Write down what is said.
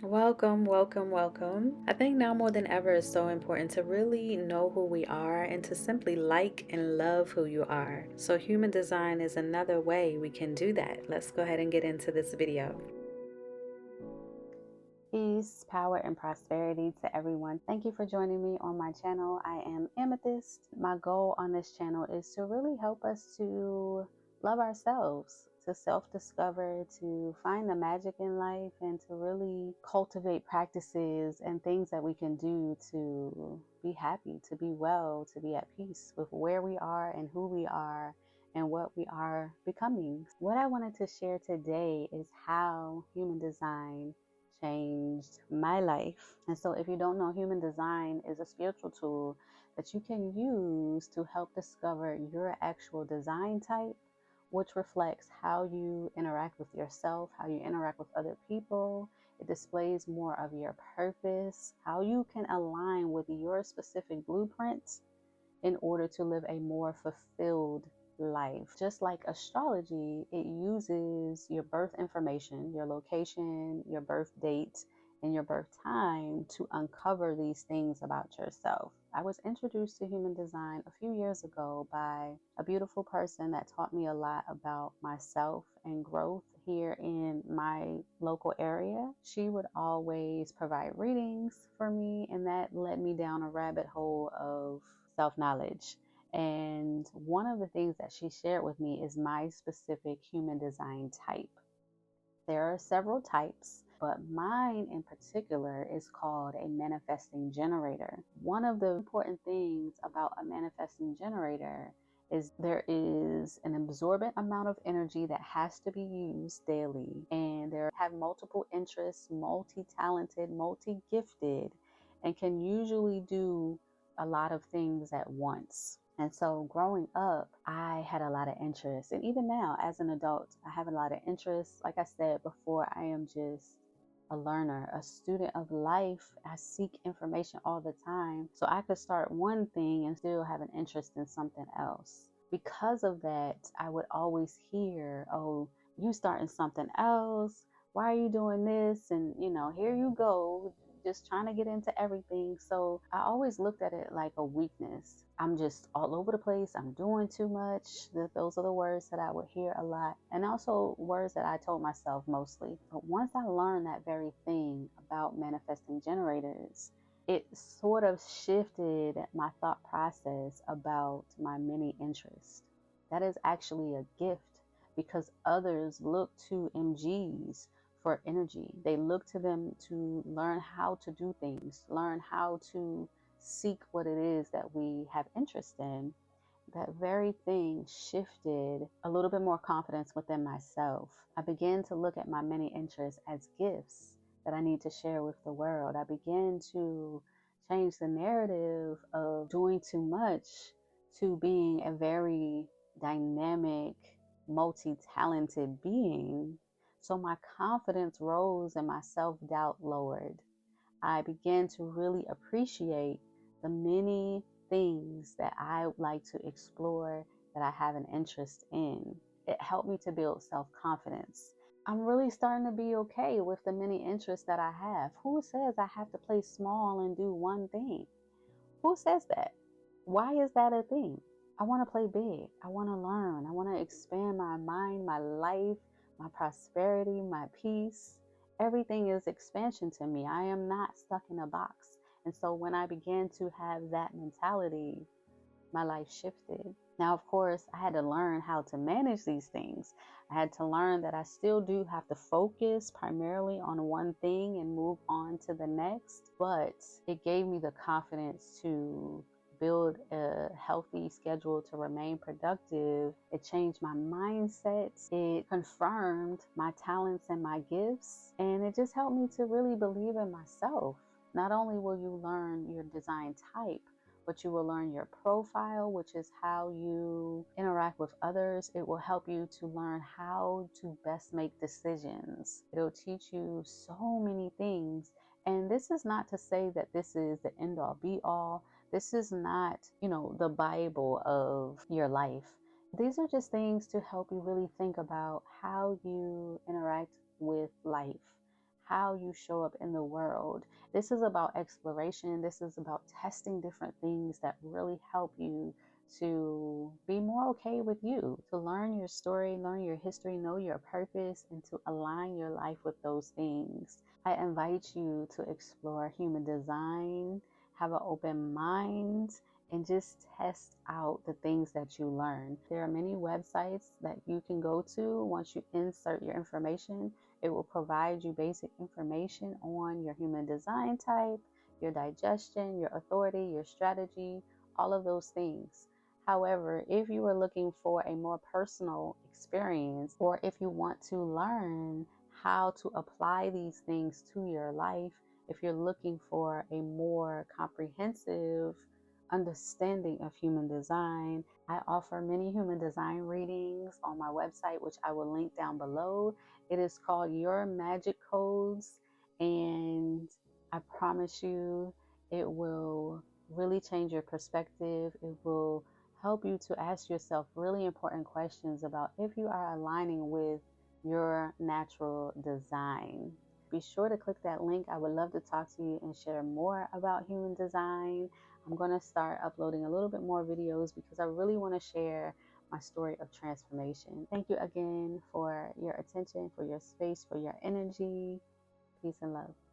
Welcome, welcome, welcome. I think now more than ever it's so important to really know who we are and to simply like and love who you are. So human design is another way we can do that. Let's go ahead and get into this video. Peace, power, and prosperity to everyone. Thank you for joining me on my channel. I am Amethyst. My goal on this channel is to really help us to love ourselves, to self-discover, to find the magic in life, and to really cultivate practices and things that we can do to be happy, to be well, to be at peace with where we are and who we are and what we are becoming. What I wanted to share today is how human design changed my life. And so if you don't know, human design is a spiritual tool that you can use to help discover your actual design type, which reflects how you interact with yourself, how you interact with other people. It displays more of your purpose, how you can align with your specific blueprint in order to live a more fulfilled life. Just like astrology, it uses your birth information, your location, your birth date, and your birth time to uncover these things about yourself. I was introduced to human design a few years ago by a beautiful person that taught me a lot about myself and growth here in my local area. She would always provide readings for me, and that led me down a rabbit hole of self-knowledge. And one of the things that she shared with me is my specific human design type. There are several types, but mine in particular is called a manifesting generator. One of the important things about a manifesting generator is there is an absorbent amount of energy that has to be used daily, and they have multiple interests, multi-talented, multi-gifted, and can usually do a lot of things at once. And so growing up, I had a lot of interests. And even now, as an adult, I have a lot of interests. Like I said before, I am just a learner, a student of life. I seek information all the time. So I could start one thing and still have an interest in something else. Because of that, I would always hear, oh, you starting something else. Why are you doing this? And, here you go, just trying to get into everything. So I always looked at it like a weakness. I'm just all over the place. I'm doing too much. Those are the words that I would hear a lot. And also words that I told myself mostly. But once I learned that very thing about manifesting generators, it sort of shifted my thought process about my many interests. That is actually a gift because others look to MGs for energy. They look to them to learn how to do things, learn how to seek what it is that we have interest in. That very thing shifted a little bit more confidence within myself. I began to look at my many interests as gifts that I need to share with the world. I began to change the narrative of doing too much to being a very dynamic, multi-talented being. So my confidence rose and my self-doubt lowered. I began to really appreciate the many things that I like to explore, that I have an interest in. It helped me to build self-confidence. I'm really starting to be okay with the many interests that I have. Who says I have to play small and do one thing? Who says that? Why is that a thing? I want to play big. I want to learn. I want to expand my mind, my life, my prosperity, my peace. Everything is expansion to me. I am not stuck in a box. And so when I began to have that mentality, my life shifted. Now, of course, I had to learn how to manage these things. I had to learn that I still do have to focus primarily on one thing and move on to the next. But it gave me the confidence to build a healthy schedule to remain productive. It changed my mindset. It confirmed my talents and my gifts. And it just helped me to really believe in myself. Not only will you learn your design type, but you will learn your profile, which is how you interact with others. It will help you to learn how to best make decisions. It'll teach you so many things. And this is not to say that this is the end all be all. This is not, the Bible of your life. These are just things to help you really think about how you interact with life, how you show up in the world. This is about exploration. This is about testing different things that really help you to be more okay with you, to learn your story, learn your history, know your purpose, and to align your life with those things. I invite you to explore human design, have an open mind, and just test out the things that you learn. There are many websites that you can go to. Once you insert your information, it will provide you basic information on your human design type, your digestion, your authority, your strategy, all of those things. However, if you are looking for a more personal experience, or if you want to learn how to apply these things to your life, if you're looking for a more comprehensive understanding of human design, I offer many human design readings on my website, which I will link down below. It is called Your Magic Codes, and I promise you it will really change your perspective. It will help you to ask yourself really important questions about if you are aligning with your natural design. Be sure to click that link. I would love to talk to you and share more about human design. I'm going to start uploading a little bit more videos because I really want to share my story of transformation. Thank you again for your attention, for your space, for your energy. Peace and love.